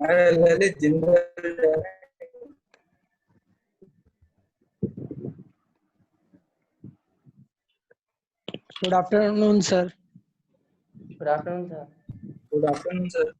अरे Lalit Jindal Good afternoon, sir. Good afternoon, sir. Good afternoon sir.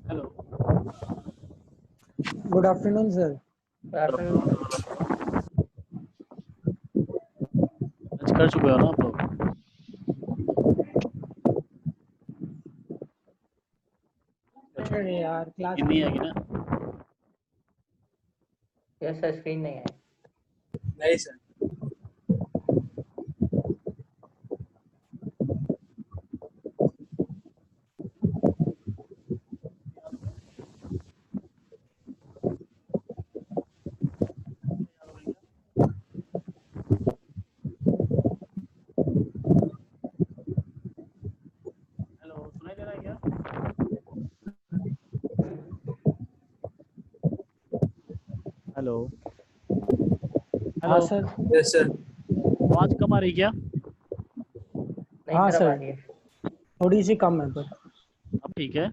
Hello. Good afternoon, sir. Good afternoon, sir. Lunch कर चुके हो ना आप लोग? अरे यार क्लास हिंदी आएगी ना? Yes, sir. Screen नहीं है. नहीं सर. हेलो, सुनाई दे रहा है क्या? हेलो. हाँ हेलो. सर. Yes sir. आवाज कम आ रही क्या? नहीं हाँ सर, अब सर. आ रही है. थोड़ी सी कम है पर. अब ठीक है?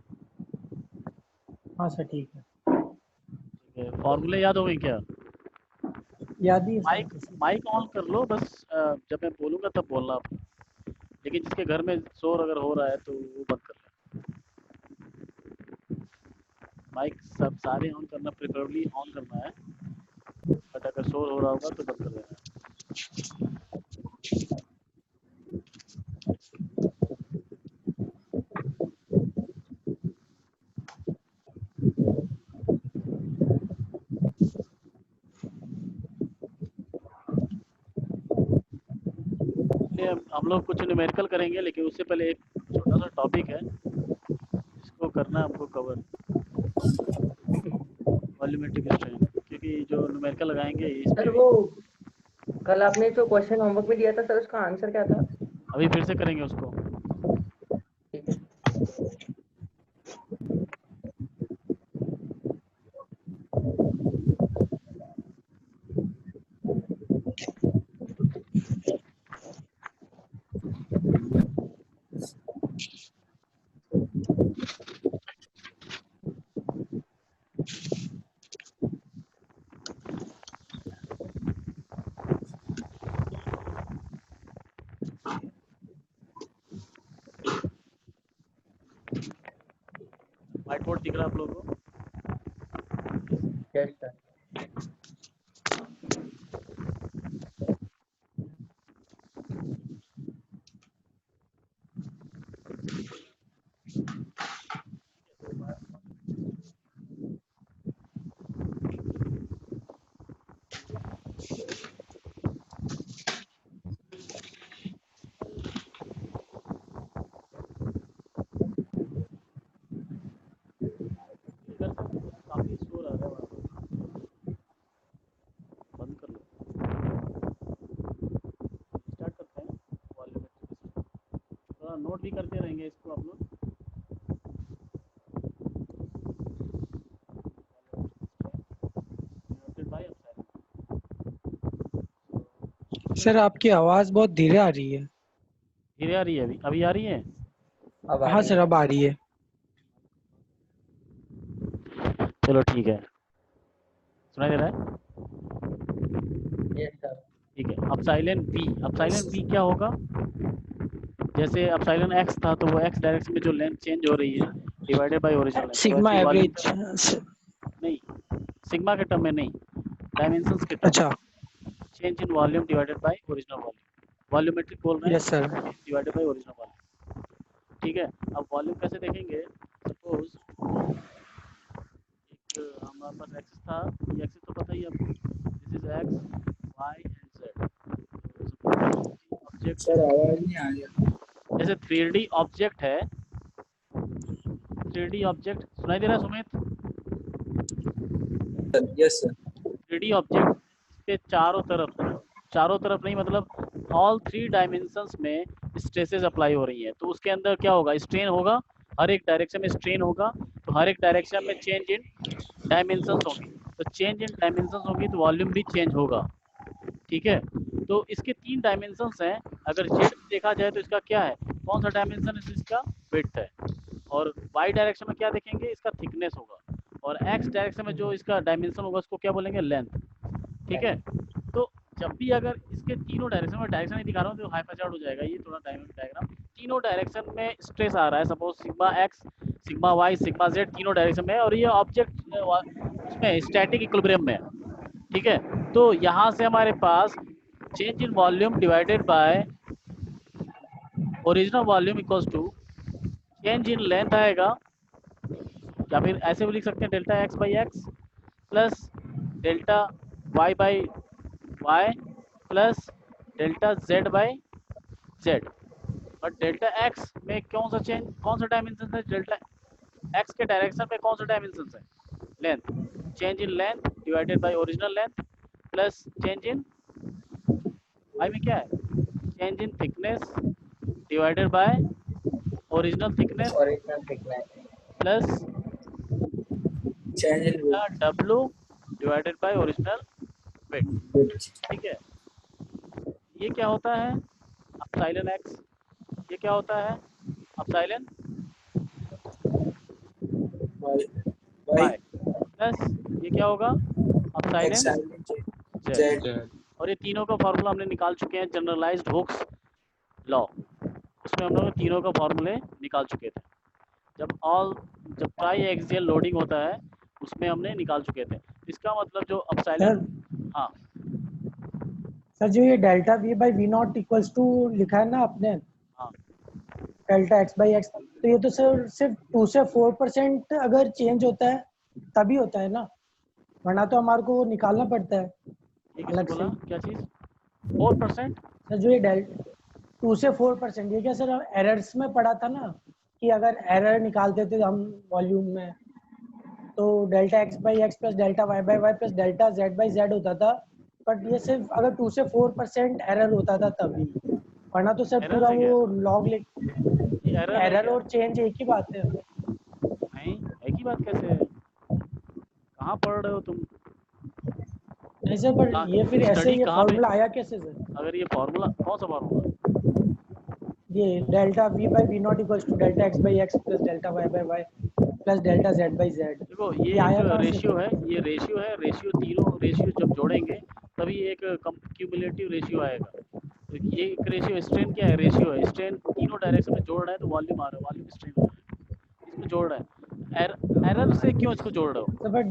हाँ सर ठीक है. ठीक है. फॉर्मूले याद हो गए क्या? याद ही है माइक सर. माइक ऑन कर लो बस. जब मैं बोलूँगा तब बोलना आप. लेकिन जिसके घर में शोर अगर हो रहा है तो वो बंद कर लें. माइक सब सारे ऑन करना, प्रेफरेबली ऑन करना है. बट अगर शोर हो रहा होगा तो बंद कर देना है. इसलिए हम लोग कुछ न्यूमेरिकल करेंगे, लेकिन उससे पहले एक छोटा सा टॉपिक है जिसको करना है हमको कवर. Volumetric strain. क्योंकि जो न्यूमेरिकल लगाएंगे इस सर पे वो कल आपने जो क्वेश्चन होमवर्क में दिया था सर, उसका आंसर क्या था? अभी फिर से करेंगे उसको. ठीक है. व्हाइट बोर्ड दिख रहा है आप लोगों को? Yes sir. इधर काफी शोर आ रहा है वहाँ पर. बंद कर लो. स्टार्ट करते हैं. वॉल्यूमेट्रिक थोड़ा नोट भी करते रहेंगे इसको आप लोग. सर आपकी आवाज बहुत धीरे आ रही है. धीरे आ रही है? अभी आ रही है? अब आ हाँ रही सर है. अब आ रही है. चलो ठीक है, सुनाई दे रहा है? Yes sir. ठीक है। अपसाइलन बी क्या होगा? जैसे अपसाइलन एक्स था तो वो एक्स डायरेक्शन में जो लेंथ चेंज हो रही है divided by original length, sigma वैसे वॉल्यूम एवरेज। नहीं, सिग्मा के टर्म में नहीं, डायमेंशंस के टर्म अच्छा, में, change in volume divided by original volume, volumetric बोल रहे हैं, yes sir. Divided by original volume. ठीक है। अब वॉल्यूम कैसे देखेंगे? सपोज एक हमारे पास एक्सिस था, ये एक्सिस तो पता ही है आपको, this is X Y and Z. Object sir आवाज नहीं आ रही। जैसे 3D ऑब्जेक्ट है, 3D ऑब्जेक्ट सुनाई दे रहा है Sumit? Yes sir. 3D object, इसके चारों तरफ नहीं मतलब ऑल 3 डायमेंशंस में स्ट्रेसेस अप्लाई हो रही हैं, तो उसके अंदर क्या होगा? स्ट्रेन होगा, हर एक डायरेक्शन में स्ट्रेन होगा, तो हर एक डायरेक्शन में चेंज इन डायमेंशंस होंगी, तो चेंज इन डायमेंशंस होंगी तो वॉल्यूम भी चेंज होगा। ठीक है। तो इसके 3 डायमेंशंस हैं। अगर जेड में देखा जाए तो इसका क्या है, कौन सा डायमेंशन है? इसका विड्थ है। और वाई डायरेक्शन में क्या देखेंगे? इसका थिकनेस होगा। और एक्स डायरेक्शन में जो इसका डायमेंशन होगा उसको क्या बोलेंगे? लेंथ। ठीक है। तो जब भी अगर इसके तीनों डायरेक्शन में, डायरेक्शन नहीं दिखा रहा हूँ तो हाइपरचार्ट हो जाएगा ये थोड़ा डायग्राम, तीनों डायरेक्शन में स्ट्रेस आ रहा है, suppose sigma X, sigma Y, sigma Z, तीनों डायरेक्शन में, और ये ऑब्जेक्ट उसमें स्टैटिक इक्विलिब्रियम में है। ठीक है। तो यहाँ से हमारे पास change in volume divided by original volume equals to change in length आएगा, या फिर ऐसे भी लिख सकते हैं delta x by x plus delta Y by Y plus delta Z by z. और डेल्टा एक्स में कौन सा चेंज, कौन सा डायमेंशन है? डेल्टा एक्स के डायरेक्शन में कौन सा डायमेंशन है? Length. Change in length divided by original length plus change in Y में क्या है? Change in thickness divided by original thickness और इतना thickness. Plus change in W divided by original weight. Width. ठीक है। ये क्या होता है? Epsilon X. ये क्या होता है? Epsilon Y Y Y plus ये क्या होगा? X epsilon Z. जेड। और ये तीनों का फॉर्मूला हमने निकाल चुके हैं जनरलाइज्ड हुक्स लॉ, उसमें हम लोग तीनों का फॉर्मूले निकाल चुके थे। जब ट्राई एक्सियल लोडिंग होता है उसमें हमने निकाल चुके थे। इसका मतलब जो अपसाइलन, सर हाँ सर जो ये delta V by V naught equals to लिखा है ना आपने, हाँ डेल्टा एक्स बाई एक्स, तो ये तो सर सिर्फ 2 से 4% अगर चेंज होता है तभी होता है ना, वरना तो हमारे को निकालना पड़ता है ये किसने अलग से बोला? ही। क्या चीज़? 4%? सर जो ये 2 से 4%, ये क्या सर एरर्स में पढ़ा था ना कि अगर एरर निकालते थे हम वॉल्यूम में तो delta x by x plus delta Y by Y plus delta Z by Z होता था, बट ये सिर्फ अगर 2 से 4% एरर होता था तभी, वरना तो सर एरर पूरा है वो क्या? लॉग लिख। ये एरर है एरर क्या? और चेंज एक ही बात है। नहीं, एक ही बात कैसे है? कहाँ पढ़ रहे हो तुम? नहीं सर, पर ये फिर ऐसे स्टडी ये कहाँ पे? फॉर्मूला आया कैसे सर? अगर ये फार्मूला कौन सा फार्मूला? ये delta V by V naught equals to delta x by x plus delta Y by Y plus delta Z by Z, देखो ये ये एक आया कहाँ से रेशियो सर? है, ये रेशियो है, रेशियो तीनों रेशियो जब जोड़ेंगे तभी एक क्यूमुलेटिव रेशियो आएगा। तो ये एक रेशियो, स्ट्रेन क्या है? रेशियो है, स्ट्रेन तीनों डायरेक्शन में जोड़ रहा है तो वॉल्यूम आ रहा है, वॉल्यूम स्ट्रेन हो जाएगा, इसमें जोड़ रहा है। एरर से क्यों इसको जोड़ रहे हो? सर पर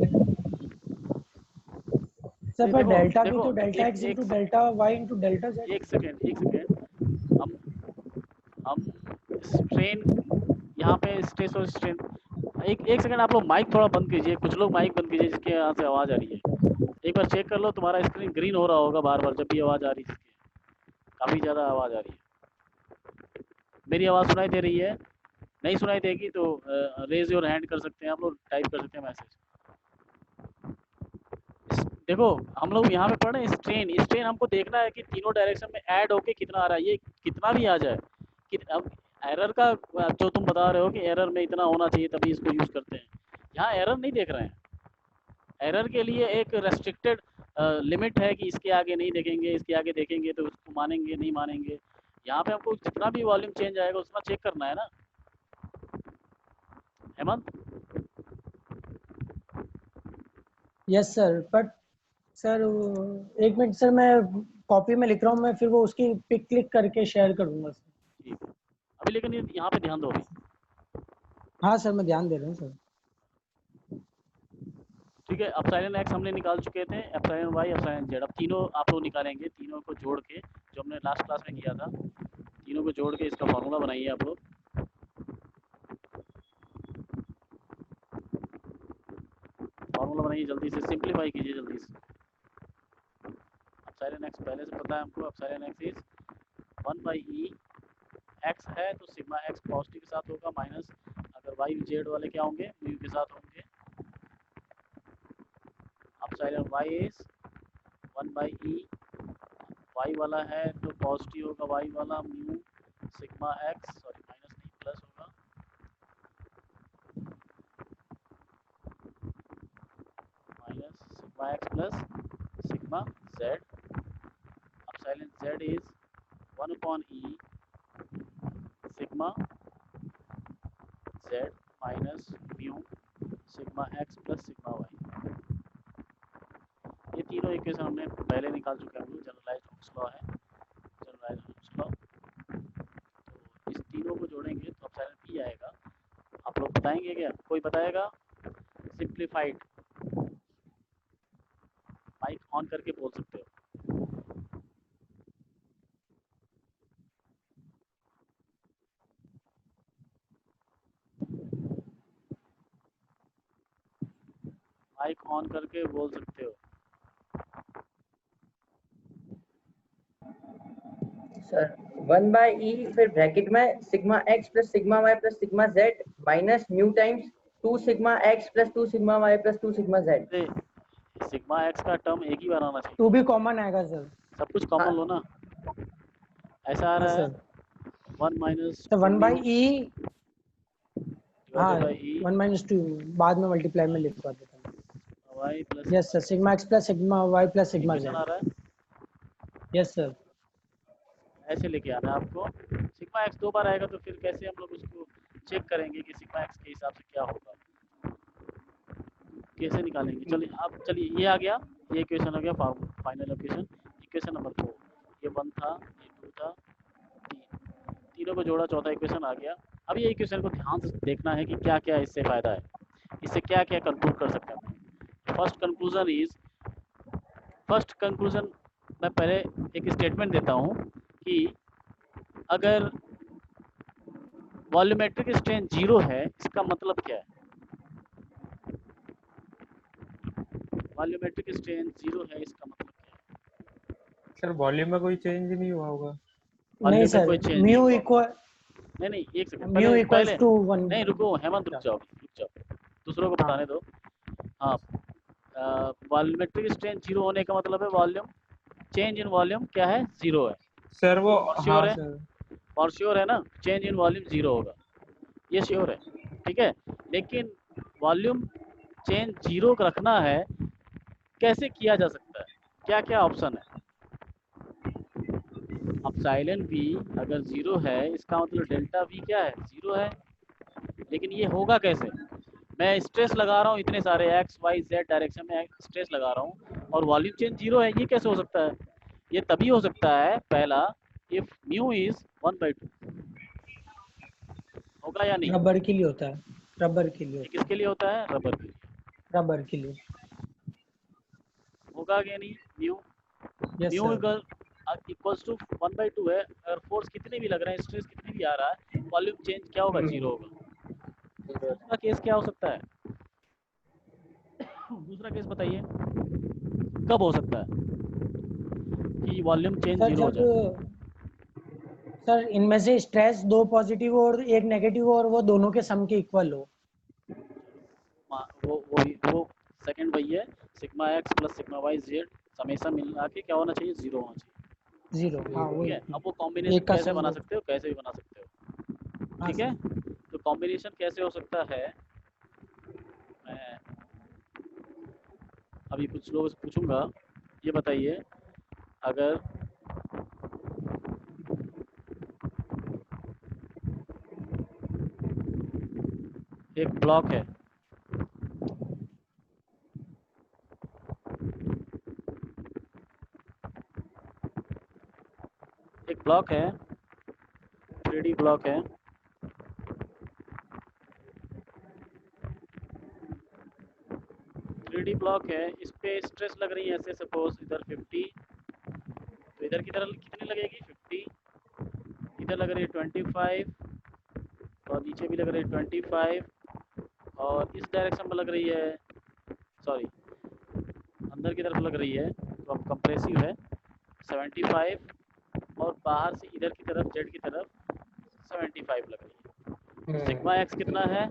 सर नहीं पर देखो डेल्टा भी देखो तो डेल्टा एक एक्स एक into delta Y into delta Z. एक सेकेंड, हम हम स्ट्रेन यहाँ पे स्ट्रेस और स्ट्रेन, एक सेकंड आप लोग माइक थोड़ा बंद कीजिए, कुछ लोग माइक बंद कीजिए जिसके यहाँ से आवाज़ आ रही है। एक बार चेक कर लो, तुम्हारा स्क्रीन ग्रीन हो रहा होगा बार बार जब भी आवाज़ आ रही है, काफ़ी ज़्यादा आवाज़ आ रही है। मेरी आवाज़ सुनाई दे रही है? नहीं सुनाई देगी तो रेज योर हैंड कर सकते हैं आप लोग, टाइप कर सकते हैं मैसेज। देखो हम लोग यहाँ पे पढ़ रहे हैं स्ट्रेन, स्ट्रेन हमको देखना है कि तीनों डायरेक्शन में ऐड होके कितना आ रहा है, ये कितना भी आ जाए कि अब एरर का जो तुम बता रहे हो कि एरर में इतना होना चाहिए तभी इसको यूज़ करते हैं, यहाँ एरर नहीं देख रहे हैं। एरर के लिए एक रेस्ट्रिक्टेड लिमिट है कि इसके आगे नहीं देखेंगे, इसके आगे देखेंगे तो उसको मानेंगे नहीं मानेंगे। यहाँ पे हमको जितना भी वॉल्यूम चेंज आएगा उतना चेक करना है ना Hemant. Yes sir, but sir एक मिनट सर, मैं कॉपी में लिख रहा हूँ, मैं फिर वो उसकी पिक क्लिक करके शेयर करूँगा सर। ठीक है अभी, लेकिन यहाँ पे ध्यान दो अभी। हाँ सर, मैं ध्यान दे रहा हूँ सर। ठीक है, एप्सिलॉन एक्स हमने निकाल चुके थे, एप्सिलॉन वाई, एप्सिलॉन जेड। अब तीनों आप लोग निकालेंगे, तीनों को जोड़ के, जो हमने लास्ट क्लास में किया था, तीनों को जोड़ के इसका फॉर्मूला बनाइए आप लोग। फॉर्मूला बनाइए, जल्दी से सिंप्लीफाई कीजिए जल्दी से। एप्सिलॉन एक्स पहले से पता है हमको, epsilon x is 1/e x है तो सिग्मा एक्स पॉजिटिव के साथ होगा, माइनस अगर वाई जेड वाले क्या होंगे, म्यू के साथ होंगे। Epsilon Y is 1/e, Y वाला है तो पॉजिटिव होगा, वाई वाला mu sigma X, sorry minus नहीं प्लस होगा, minus sigma x plus sigma Z. Epsilon Z is 1/e sigma Z minus mu sigma x plus sigma Y. ये तीनों equation हमने पहले निकाल चुके हैं हम लोग, जनरलाइज्ड हुक्स लॉ है, जनरलाइज्ड हुक्स लॉ। तो इस तीनों को जोड़ेंगे तो एप्सिलॉन पी आएगा। आप लोग बताएंगे क्या, कोई बताएगा? सिंप्लीफाइड, माइक ऑन करके बोल सकते हो। माइक ऑन करके बोल सकते हो। सर 1/e फिर ब्रैकेट में sigma x plus sigma Y plus sigma Z minus mu times 2 sigma x plus 2 sigma Y plus 2 sigma Z. Sigma X का टर्म एक ही बार आना चाहिए, टू भी कॉमन आएगा सर। सब कुछ कॉमन लो ना। ऐसा आ हाँ रहा है सर, 1 माइनस तो 1/e, हाँ डिवाइडेड बाई ई 1 - 2 बाद में मल्टीप्लाई में लिखवा देता हूँ। Y plus yes sir, sigma x plus sigma Y plus sigma equation आ जेड। रहा है। Yes sir. ऐसे लेके आना है आपको। सिग्मा एक्स 2 बार आएगा तो फिर कैसे हम लोग उसको चेक करेंगे कि सिग्मा एक्स के हिसाब से क्या होगा, कैसे निकालेंगे। चलिए अब, चलिए ये आ गया, ये इक्वेशन हो गया फाइनल इक्वेशन। इक्वेशन नंबर 4, ये 1 था, ये 2 था, 3, तीनों को जोड़ा, चौथा इक्वेशन आ गया। अब ये इक्वेशन को ध्यान से देखना है कि क्या क्या इससे फ़ायदा है, इससे क्या क्या कंक्लूड कर सकते हैं। फर्स्ट कंक्लूजन मैं पहले एक स्टेटमेंट देता हूँ कि अगर वॉल्यूमेट्रिक स्ट्रेन 0 है, इसका मतलब क्या है? वॉल्यूमेट्रिक स्ट्रेन 0 है, इसका मतलब क्या है? सर वॉल्यूम में कोई चेंज नहीं हुआ होगा। नहीं वॉल्यूम में सर, कोई चेंज नहीं म्यू हुआ। इक्वल नहीं एक सेकंड, म्यू पहले इक्वल्स पहले टू 1। नहीं, रुको हेमंत, रुक जाओ, दूसरों को बताने दो। हाँ, वॉल्यूमेट्रिक स्ट्रेन 0 होने का मतलब है वॉल्यूम, चेंज इन वॉल्यूम क्या है, 0 है। सर वो और हाँ श्योर है, सर, और श्योर है ना, चेंज इन वॉल्यूम 0 होगा, ये श्योर है, ठीक है। लेकिन वॉल्यूम चेंज 0 रखना है, कैसे किया जा सकता है, क्या क्या ऑप्शन है? अब साइलेंट वी अगर 0 है, इसका मतलब डेल्टा वी क्या है, 0 है। लेकिन ये होगा कैसे? मैं स्ट्रेस लगा रहा हूँ, इतने सारे एक्स वाई जेड डायरेक्शन में स्ट्रेस लगा रहा हूँ और वॉल्यूम चेंज 0 है, ये कैसे हो सकता है? ये तभी हो सकता है, पहला, इफ म्यू इज 1/2, होगा या नहीं? रबर के लिए होता है, रबर के लिए, ये किसके लिए होता है? रबर के लिए। रबर के लिए। होगा क्या नहीं mu? Yes mu sir. Equals to 1/2 है, अगर फोर्स कितने भी लग रहे हैं, स्ट्रेस कितनी भी आ रहा है, वॉल्यूम चेंज क्या होगा, 0 होगा। दूसरा केस क्या हो सकता है? दूसरा केस बताइए, कब हो सकता है कि वॉल्यूम चेंज सर 0 हो जब, जाए? सर इनमें से स्ट्रेस 2 पॉजिटिव और 1 नेगेटिव और वो दोनों के सम के इक्वल हो। वो सेकंड वही है, sigma x plus sigma Y Z summation मिला के क्या होना चाहिए, 0 होना चाहिए। 0, हाँ ठीक वही। है, अब वो कॉम्बिनेशन एक का कैसे सम बना दो। सकते हो, कैसे भी बना सकते हो, हाँ ठीक है। सर। तो कॉम्बिनेशन कैसे हो सकता है, मैं अभी कुछ लोगों से पूछूंगा। ये बताइए, अगर एक ब्लॉक है, ब्लॉक है, 3D ब्लॉक है, ब्लॉक है, इस पे स्ट्रेस लग रही है ऐसे, सपोज इधर 50, तो इधर की तरफ कितनी लगेगी 50, इधर लग रही है 25 और नीचे भी लग रही है 25 और इस डायरेक्शन में लग रही है, सॉरी अंदर की तरफ लग रही है, तो अब कंप्रेसिव है 75 और बाहर से इधर की तरफ जेड की तरफ 75 लग रही है। सिग्मा एक्स कितना है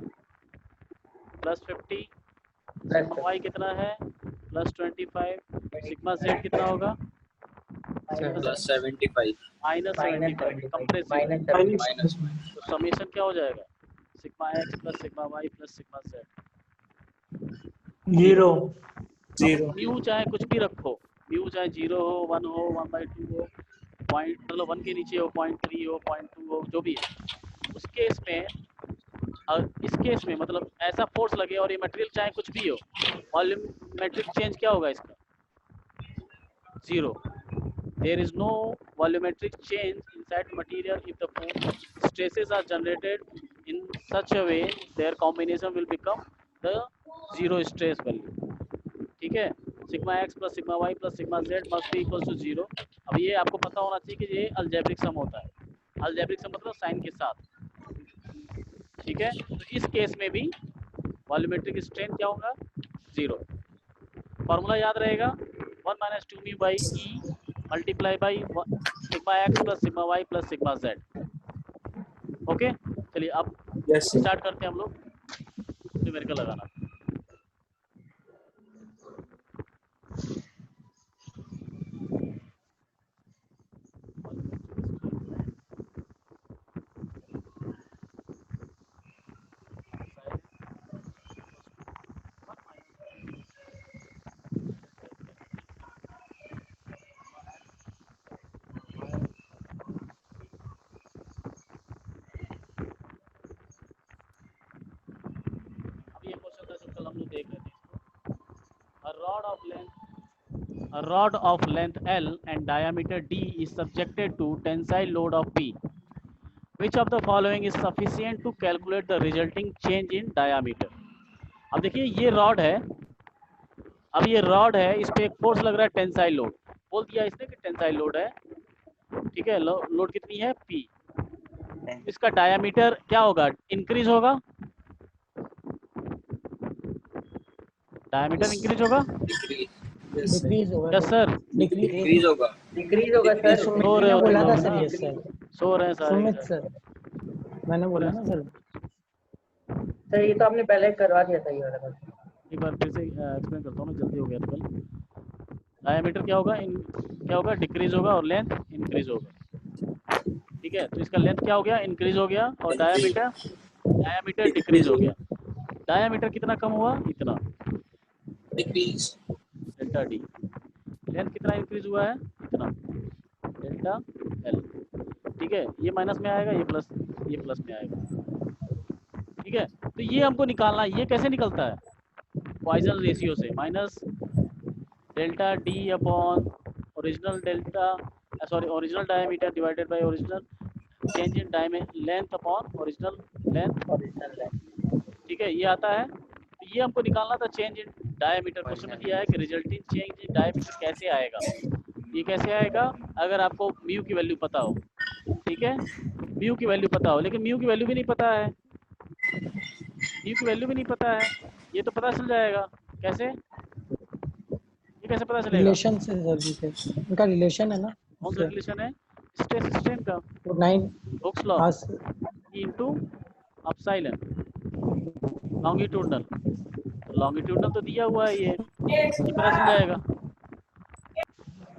+50, सिग्मा वाई कितना है +25, सिग्मा जेड कितना होगा +75 -75 कंप्रेसिव, माइनस तो समेशन क्या हो जाएगा sigma X + sigma Y + sigma Z 0 mu चाहे कुछ भी रखो, म्यू चाहे 0 हो 1 हो 1/2 हो, पॉइंट मतलब 1 के नीचे हो 0.3 हो 0.2 हो, जो भी है उस केस में, इस केस में मतलब ऐसा फोर्स लगे और ये मटेरियल चाहे कुछ भी हो, वॉल्यूमेट्रिक चेंज क्या होगा इसका 0। There is no volumetric change inside material if the stresses are generated in such a way their combination will become the zero stress value। ठीक है, sigma X + sigma Y + sigma Z must be equal to 0। अब ये आपको पता होना चाहिए कि ये अलजेब्रिक सम होता है, अलजेब्रिक सम मतलब साइन के साथ, ठीक है। तो इस केस में भी वॉल्यूमेट्रिक स्ट्रेन क्या होगा 0। फॉर्मूला याद रहेगा 1 - 2μ/e multiply by sigma X + sigma Y + sigma Z. Okay, चलिए अब यस सर स्टार्ट करते हैं हम लोग न्यूमेरिकल लगाना। अब ये क्वेश्चन था जो कल हम लोग देख रहे थे इसको। A rod of length L and diameter D is subjected to tensile load of P. Which of the following is sufficient to calculate the resulting change in diameter? अब देखिए ये रॉड है, अब ये रॉड है, इस पे एक फोर्स लग रहा है टेंसाइल लोड, बोल दिया इसने कि टेंसाइल लोड है, ठीक है। लोड कितनी है P, इसका डायामीटर क्या होगा इंक्रीज होगा, डायामीटर इंक्रीज होगा, डिक्रीज होगा यस सर, डिक्रीज होगा सर। सो रहे हो बोला तुम था लोग सर, ना, यस सर, सो रहे हैं सुमित सारे। सर मैंने बोला ना सर। सर ये तो आपने पहले करवा दिया था ये वाला काम। एक बार फिर से एक्सप्लेन करता हूँ मैं, जल्दी हो गया था कल। डायमीटर क्या होगा क्या होगा डिक्रीज होगा और लेंथ इंक्रीज होगा, ठीक है। तो इसका लेंथ क्या हो गया इंक्रीज हो गया और डायामीटर डिक्रीज हो गया। डायामीटर कितना कम हुआ इतना, डिक्रीज डेल्टा डी। लेंथ कितना इंक्रीज हुआ है इतना, डेल्टा एल, ठीक है। ये माइनस में आएगा, ये प्लस में आएगा, ठीक है। तो ये हमको निकालना है, ये कैसे निकलता है पॉइजन रेशियो से, minus delta D upon original original diameter divided by original change in length upon original length, ठीक है। ये आता है, तो ये हमको निकालना था चेंज इन डायमीटर। क्वेश्चन में दिया है कि रिजल्टिंग चेंज इन डायमीटर कैसे आएगा, ये कैसे आएगा अगर आपको म्यू की वैल्यू पता हो, ठीक है, म्यू की वैल्यू पता हो, लेकिन म्यू की वैल्यू भी नहीं पता है, म्यू की वैल्यू भी नहीं पता है, ये तो पता चल जाएगा कैसे, ये कैसे पता चलेगा, रिलेशन से सर जी से उनका रिलेशन है ना, कौन सा रिलेशन है स्ट्रेस स्ट्रेन का, तो 9 हुक्स लॉ आस इनटू अपसाइलन लॉन्गिट्यूडनल, लॉन्गिट्यूडनल तो दिया हुआ है, ये पता चल जाएगा,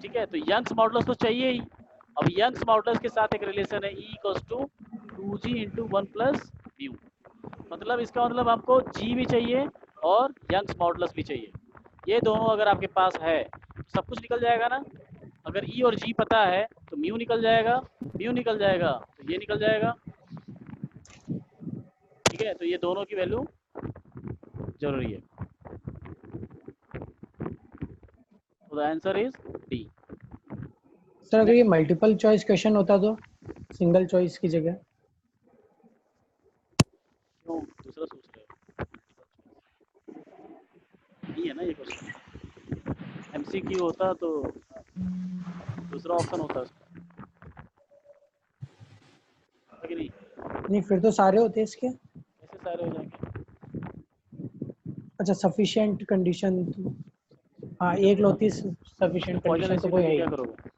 ठीक है। तो यंग्स मॉडुलस तो चाहिए ही, अब यंग्स मॉडुलस के साथ एक रिलेशन है E = 2g × 1 + म्यू, मतलब इसका मतलब आपको G भी चाहिए और यंग्स मॉडुलस भी चाहिए, ये दोनों अगर आपके पास है तो सब कुछ निकल जाएगा ना। अगर E और G पता है तो म्यू निकल जाएगा, म्यू निकल जाएगा तो ये निकल जाएगा, ठीक है। तो ये दोनों की वैल्यू जरूरी है, तो the answer is D। Sir अगर ये मल्टीपल चॉइस क्वेश्चन होता तो सिंगल चॉइस की जगह? क्यों दूसरा सोच रहे हो? नहीं है ना ये क्वेश्चन। एमसीक्यू होता तो दूसरा ऑप्शन होता उसका, है कि नहीं? नहीं फिर तो सारे होते इसके। कैसे सारे हो जाएंगे? अच्छा सफिशिएंट कंडीशन, हाँ एक लौती सफिशिएंट पॉइजन कंडीशन तो कोई रेसिड्यू है को ही क्या नहीं। करोगे?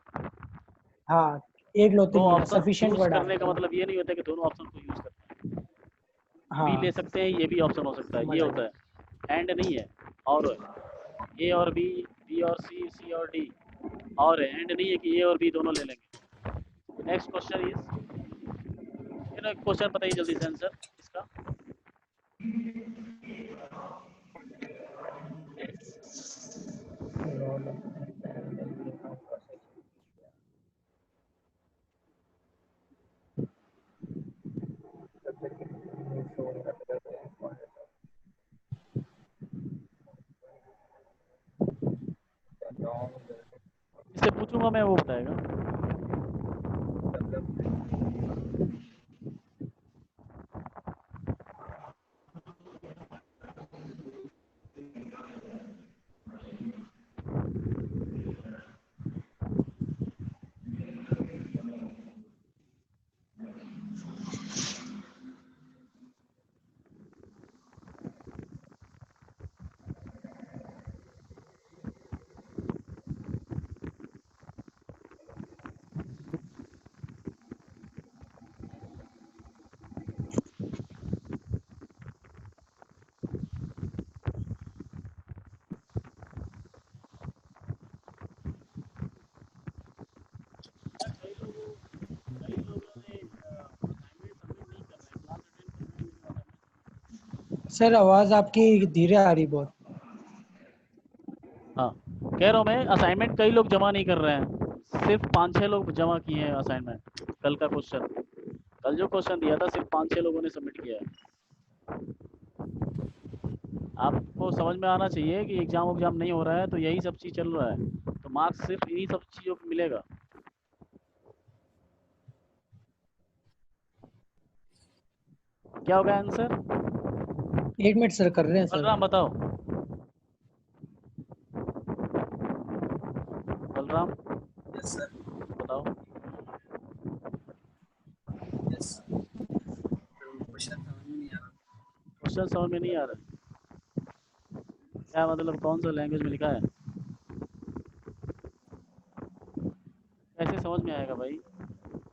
हाँ एक लौती दो नहीं है, ऑप्शन सफिशिएंट चूज वर्ड आ करने का रहा है। मतलब ये नहीं होता कि दोनों ऑप्शन को यूज करना है। भी ले हाँ सकते हैं, ये भी ऑप्शन हो सकता है, समझ ये आ होता गया। है। एंड नहीं है, और ए और बी, बी और सी, सी और डी, और एंड नहीं है कि ए और बी दोनों ले लेंगे। नेक्स्ट क्वेश्चन इज, क्वेश्चन बताइए जल्दी से आंसर इसका। इससे पूछूंगा मैं, वो बताएगा। सर आवाज आपकी धीरे आ रही बहुत। हाँ, कह रहा हूँ मैं, असाइनमेंट कई लोग जमा नहीं कर रहे हैं, सिर्फ 5-6 लोग जमा किए हैं असाइनमेंट। कल का क्वेश्चन, कल जो क्वेश्चन दिया था सिर्फ 5-6 लोगों ने सबमिट किया है। आपको समझ में आना चाहिए कि एग्जाम नहीं हो रहा है तो यही सब चीज़ चल रहा है, तो मार्क्स सिर्फ इन्हीं सब चीज़ों पर मिलेगा। क्या होगा आंसर? 1 मिनट सर कर रहे हैं सर। बलराम बताओ, बलराम यस सर। बताओ। यस क्वेश्चन समझ में नहीं आ रहा। क्वेश्चन समझ में नहीं आ रहा, क्या मतलब कौन सा लैंग्वेज में लिखा है? कैसे समझ में आएगा भाई?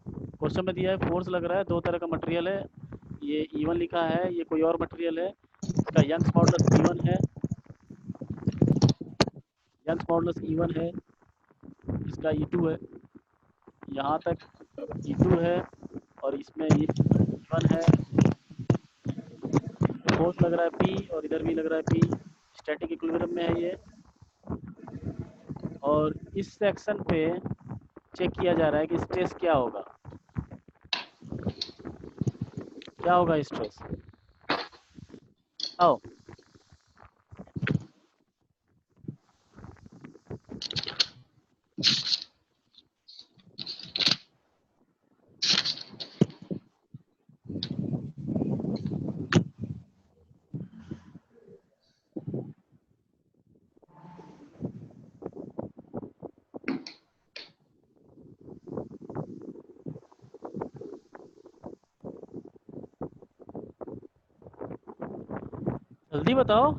क्वेश्चन में दिया है फोर्स लग रहा है, 2 तरह का मटेरियल है, ये E1 लिखा है, ये कोई और मटेरियल है, इसका यंग्स मॉडुलस E1 है, यंग्स मॉडुलस E1 है, इसका E2 है, यहाँ तक E2 है, और इसमें ये E1 है, फोर्स लग रहा है P, और इधर भी लग रहा है P, स्टैटिक इक्विलिब्रियम में है ये। और इस सेक्शन पे चेक किया जा रहा है कि स्ट्रेस क्या होगा, क्या होगा स्ट्रेस, आओ। जल्दी बताओ।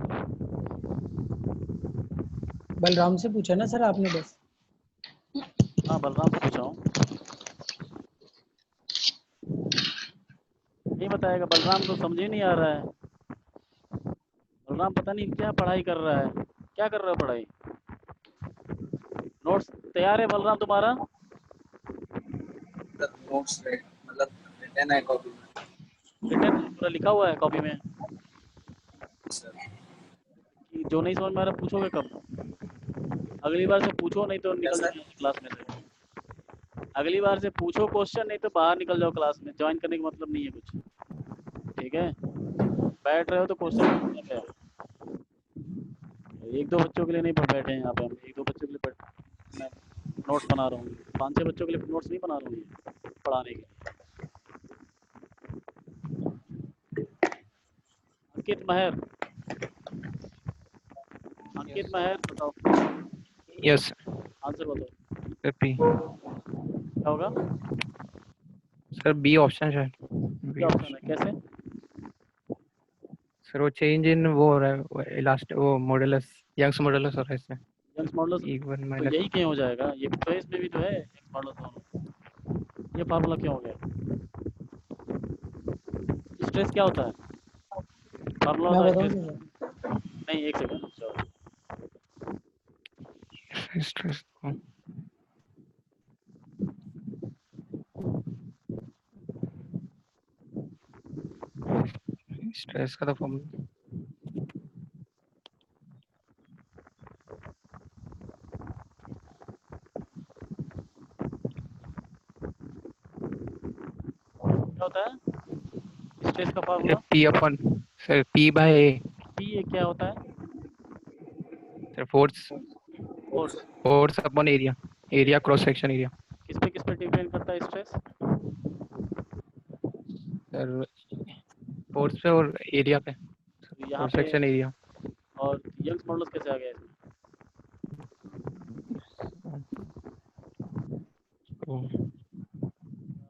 बलराम से पूछा ना सर आपने बस। हाँ, बलराम से पूछा हूँ, नहीं बताएगा। बलराम को समझ ही नहीं आ रहा है, बलराम पता नहीं क्या पढ़ाई कर रहा है। क्या कर रहा है पढ़ाई? नोट्स तैयार है बलराम तुम्हारा? सर नोट्स मतलब रिटर्न है कॉपी में। रिटर्न पूरा लिखा हुआ है कॉपी में? सर कि जो नहीं समझ में आ रहा पूछोगे कब? अगली बार से पूछो, नहीं तो क्या निकल सर? जाओ क्लास में से। अगली बार से पूछो क्वेश्चन, नहीं तो बाहर निकल जाओ क्लास में, ज्वाइन करने का मतलब नहीं है कुछ, ठीक है? बैठ रहे हो तो क्वेश्चन है, 1-2 बच्चों के लिए नहीं बैठे हैं यहाँ पे हम, 1-2 बच्चों के लिए मैं नोट्स बना रहा हूँ। 5-6 बच्चों के लिए नोट्स नहीं बना रहा हूँ ये पढ़ाने के। अंकित महर बताओ, यस आंसर बताओ सर पी। क्या होगा। सर बी ऑप्शन है। क्या ऑप्शन है, कैसे। सर वो चेंज इन वो हो रहा है लास्ट वो मॉडुलस यंग्स मॉडुलस हो रहा है इसमें यंग्स मॉडुलस E1 तो माइनस। यही क्यों हो जाएगा, ये भी तो है, इसमें भी तो है यंग्स मॉडुलस दोनों। ये फार्मूला क्यों हो गया। स्ट्रेस क्या होता है, फार्मूला मैं होता है बताऊँ स्ट्रेस। नहीं एक सेकंड रुक जाओ। स्ट्रेस स्ट्रेस का तो फॉर्मूला क्या होता है स्ट्रेस का formula. P upon sir P by A. P ये क्या होता है, sir force force. Force upon area cross section area. किस पे डिपेंड करता है स्ट्रेस। सर फोर्स पे और एरिया पे यहाँ क्रॉस पे सेक्शन एरिया। और यंग्स मॉडुलस कैसे आ गया इसमें।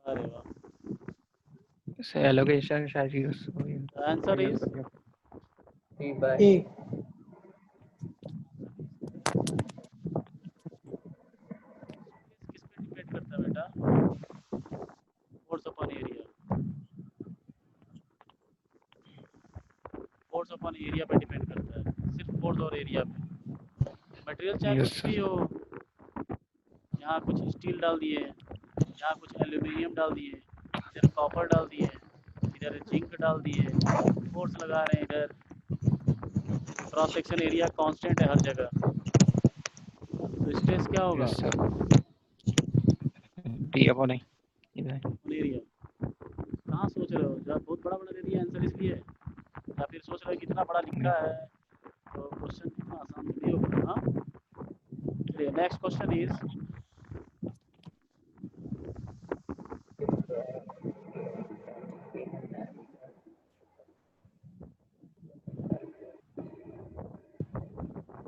अरे वाह, सर एलोकेशन शायद use answer is P by A. किस पे डिपेंड करता है बेटा, force upon area. Force upon area पे डिपेंड करता है, सिर्फ फोर्स और एरिया पे। मटेरियल चाहे यस कुछ सर। भी हो, यहाँ कुछ स्टील डाल दिए, यहाँ कुछ एल्यूमिनियम डाल दिए, इधर कॉपर डाल दिए, इधर जिंक डाल दिए, फोर्स लगा रहे हैं इधर। क्रॉस सेक्शन एरिया कांस्टेंट है हर जगह, तो स्ट्रेस क्या होगा। यस सर पी अपॉन ए। एरिया कहाँ सोच रहे हो, जब बहुत बड़ा बड़ा दे दिया आंसर इसलिए, या फिर सोच रहे हो कितना बड़ा लिखा है तो क्वेश्चन इतना आसान नहीं होगा। हाँ चलिए नेक्स्ट क्वेश्चन इज,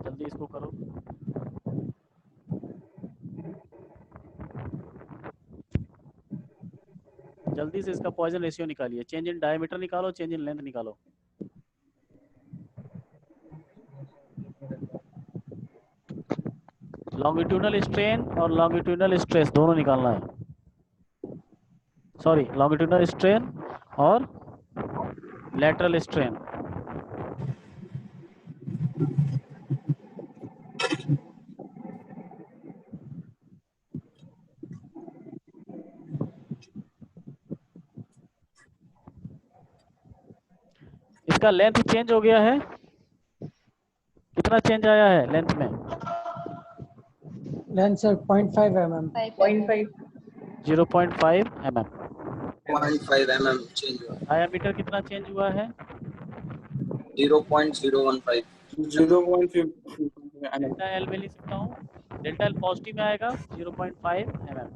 जल्दी इसको करो। जल्दी से इसका पॉइजन रेशियो निकालिए, चेंज इन डायमीटर निकालो, चेंज इन लेंथ निकालो। लॉन्गिट्यूडनल स्ट्रेन और लॉन्गिट्यूडनल स्ट्रेस दोनों निकालना है। सॉरी लॉन्गिट्यूडनल स्ट्रेन और लेटरल स्ट्रेन। इसका लेंथ चेंज हो गया है, कितना चेंज आया है लेंथ में। Length sir 0.5 mm। 0.5 0.5 mm। 0.5 mm change हुआ। डायमीटर कितना चेंज हुआ है। 0.015। 0.50 डेल्टा एल में लिख सकता हूँ, डेल्टा एल पॉजिटिव में आएगा 0.5 mm।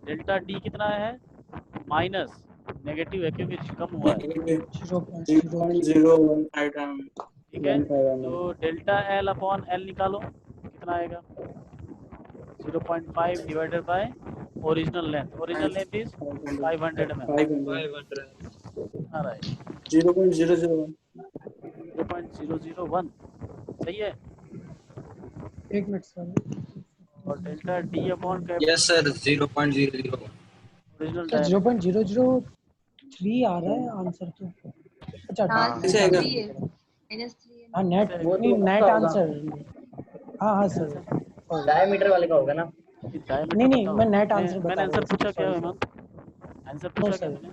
डेल्टा डी कितना है, माइनस नेगेटिव है क्योंकि कम हुआ है, 0.0। 0.015 ठीक है। तो डेल्टा एल अपॉन एल निकालो, कितना आएगा 0.5 divided by original length is 500 mm। 500 आ रहा है 0.001 0.001 सही है। एक मिनट सर। और delta D upon yes sir 0.001। Original sir diameter 0.003 आ रहा है आंसर तो। अच्छा ऐसे आएगा। हाँ नेट वो तो नहीं नेट उसका होगा। आंसर। हाँ सर सॉरी। डायमीटर वाले का होगा ना। डायमीटर नहीं बताओ। मैं नेट आंसर बता मैंने रहा आंसर हूँ। पूछा क्या सॉरी हेमंत, आंसर नो पूछा क्या सर। मैंने,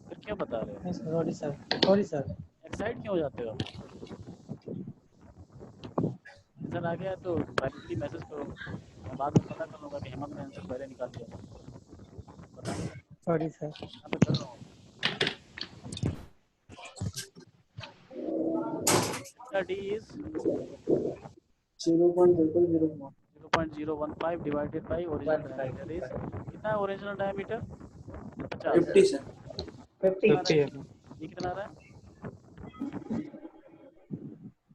फिर क्यों बता रहे हो, sorry sir sorry sir. Excite क्यों हो जाते हो। आंसर आ गया तो प्राइवेटली मैसेज करो, मैं बाद में पता कर लूँगा कि हेमंत ने आंसर पहले निकाल दिया था, पता नहीं सॉरी सर। यहाँ पे कर रहा हूँ। Delta D is 0.001 0.015 divided by original diameter is कितना है ओरिजिनल डायमीटर 50 50 सर 50 50 है ये कितना आ रहा है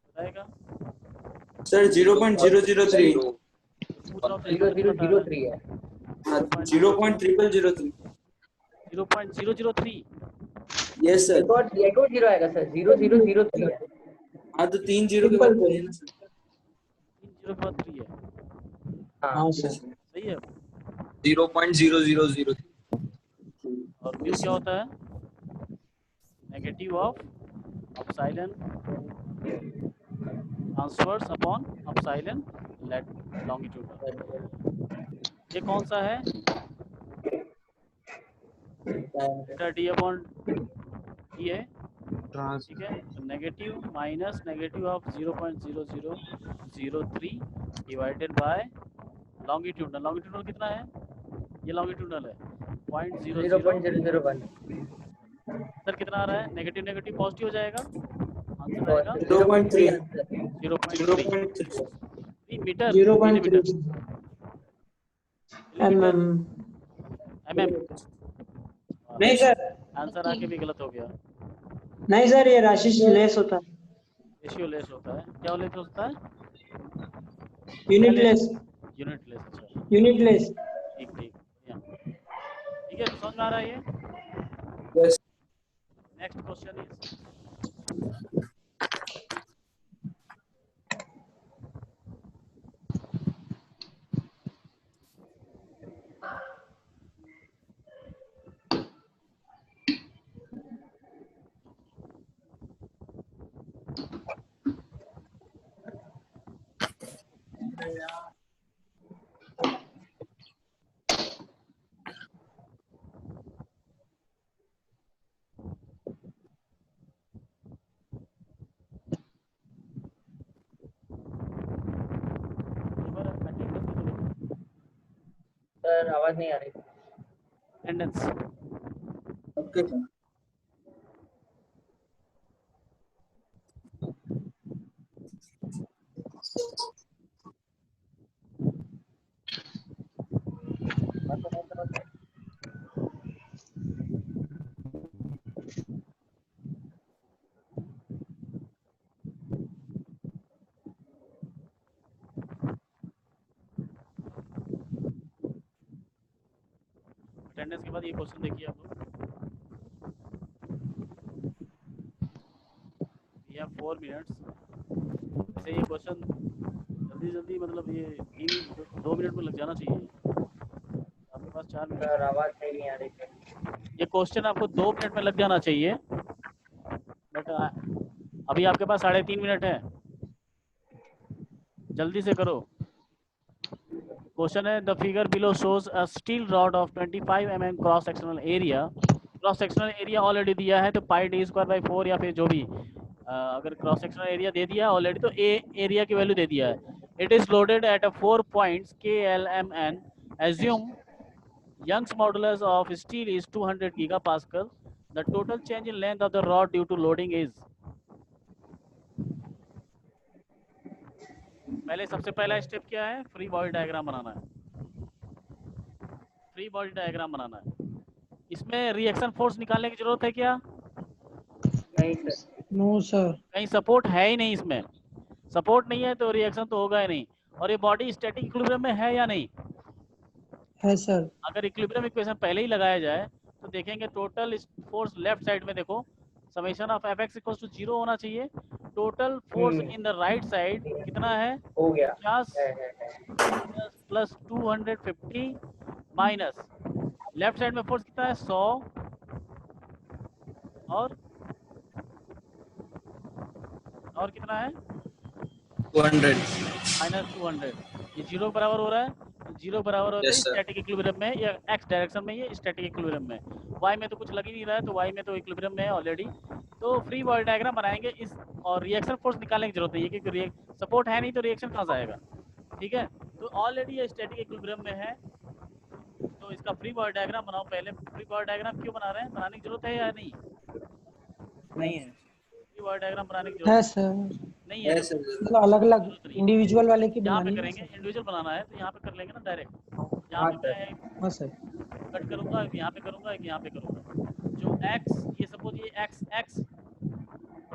बताएगा सर 0.003 पूछ रहा हूँ 0003 है 0.0003 0.003 यस सर एक और जीरो आएगा सर 0003 है हाँ तो 3 जीरो के बाद है ना सर 3 0 के बाद 3 है हाँ सही है 0.0003 और म्यू क्या होता है negative of epsilon transverse upon epsilon longitudinal ये कौन सा है डेल्टा डी अपॉन डी है ठीक है तो negative minus negative of 0.0003 divided by longitudinal कितना है ये लॉन्गिट्यूडनल है 0.00 0.001 सर कितना आ रहा है नेगेटिव नेगेटिव पॉजिटिव हो जाएगा आंसर आएगा 0.3 0.3 मीटर 0.3 mm mm नहीं सर आंसर आके भी गलत हो गया नहीं सर ये राशि लेस होता है रेशियो लेस होता है क्या लेस होता है यूनिट लेस अच्छा ठीक बढ़िया ठीक है तो समझ में आ रहा है ये yes next question is sir आवाज नहीं आ रही अटेंडेंस ओके सर अटेंडेंस के बाद ये क्वेश्चन देखिए आप लोग वी हैव 4 मिनट्स वैसे ये क्वेश्चन जल्दी जल्दी मतलब ये 2 मिनट में लग जाना चाहिए आपके पास 4 मिनट सर आवाज सही नहीं आ रही है ये क्वेश्चन आपको 2 मिनट में लग जाना चाहिए बट अभी आपके पास 3.5 मिनट है जल्दी से करो क्वेश्चन है the figure below shows a steel rod of 25 mm cross sectional area already दिया है तो पाई d स्क्वायर बाई 4 या फिर जो भी अगर क्रॉस सेक्शनल एरिया दे दिया है ऑलरेडी तो ए एरिया की वैल्यू दे दिया है it is loaded at 4 points K L M N assume Young's modulus of steel is 200 gigapascal the total change in length of the rod due to loading is पहले सबसे पहला step क्या है free body diagram बनाना है इसमें reaction force निकालने की जरूरत है क्या नहीं सर नो सर कहीं सपोर्ट है ही नहीं इसमें सपोर्ट नहीं है तो रिएक्शन तो होगा ही नहीं और ये बॉडी स्टैटिक इक्विलिब्रियम में है या नहीं है सर अगर इक्विलिब्रियम इक्वेशन पहले ही लगाया जाए तो देखेंगे टोटल फोर्स लेफ्ट साइड में देखो summation of Fx equals to 0 होना चाहिए total force in the right side कितना है हो गया 50 प्लस 250 माइनस लेफ्ट साइड में फोर्स कितना है 100 और कितना है 200 माइनस 200 ये 0 बराबर हो रहा है 0 बराबर होता है Yes, sir. स्टैटिक इक्विलिब्रियम में या x डायरेक्शन में ये स्टैटिक इक्विलिब्रियम में y में तो कुछ लग ही नहीं रहा है तो y में तो इक्विलिब्रियम में है ऑलरेडी तो फ्री बॉडी डायग्राम बनाएंगे इस और रिएक्शन फोर्स निकालने की जरूरत नहीं है क्योंकि सपोर्ट है नहीं तो रिएक्शन कहाँ से आएगा ठीक है तो ऑलरेडी ये स्टैटिक इक्विलिब्रियम में है तो इसका फ्री बॉडी डायग्राम बनाओ पहले फ्री बॉडी डायग्राम क्यों बना रहे हैं बनाने की जरूरत है या नहीं नहीं है फ्री बॉडी डायग्राम बनाने की है जरूरत सर नहीं है यस सर मतलब अलग अलग इंडिविजुअल वाले की यहाँ पे बनानी है करेंगे, सर। इंडिविजुअल बनाना है तो यहाँ पे कर लेंगे ना डायरेक्ट। यहाँ हाँ पे सर। मैं हाँ सर। कट करूंगा, एक यहाँ पे करूंगा, एक यहाँ पे करूंगा। जो x, ये सपोज ये x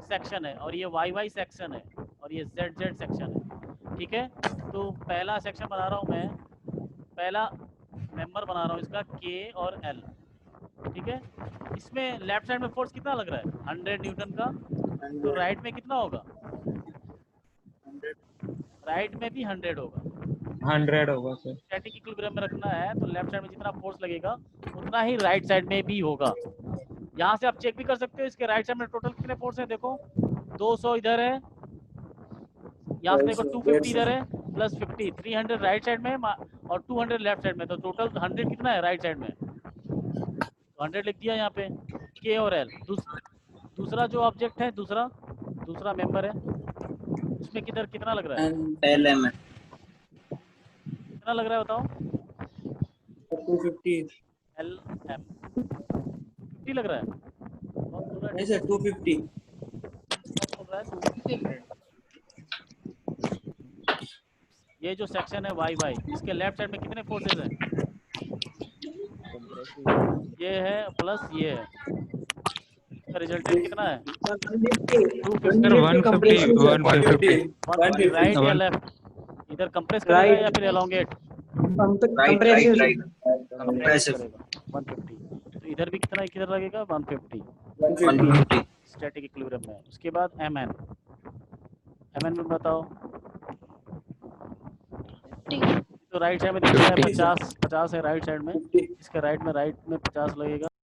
सेक्शन है और ये y सेक्शन है और ये z सेक्शन है, ठीक है। तो पहला सेक्शन बना रहा हूँ मैं, पहला मेंबर बना रहा हूँ इसका k और l, ठीक है। इसमें लेफ्ट साइड में फोर्स कितना लग रहा है? 100 न्यूटन का। तो राइट में कितना होगा? राइट में भी 100 होगा। 100 होगा सर। स्टैटिक इक्विलिब्रियम में रखना है तो लेफ्ट साइड में जितना फोर्स लगेगा उतना ही राइट साइड में भी होगा। यहाँ से आप चेक भी कर सकते हो इसके राइट साइड में टोटल कितने फोर्स है। देखो 200 इधर है, यहाँ से देखो 250 इधर है, प्लस 50, 300 राइट साइड में और 200 लेफ्ट साइड में, तो टोटल 100 कितना है राइट साइड में, तो 100 लिख दिया यहाँ पे। के और एल। दूसरा जो ऑब्जेक्ट है, दूसरा मेंबर है, उसमें किधर कितना लग रहा है? LM कितना लग रहा है बताओ? 250 LM 50 लग रहा है। कौन बोल रहा है? नहीं सर 250 कौन बोल रहा है? ये जो सेक्शन है वाई, इसके लेफ्ट साइड में कितने फोर्सेस हैं? ये है प्लस ये है, इसका रिजल्टेंट कितना है? 150 राइट या लेफ्ट? इधर कंप्रेस करेगा या फिर एलोंगेट? राइट कंप्रेस करेगा 150। तो इधर भी किधर लगेगा? 150 150 स्टैटिक इक्विलिब्रियम में। उसके बाद एमएन में बताओ। तो राइट साइड में देखिए 50 है राइट साइड में, इसके राइट में 50 लगेगा।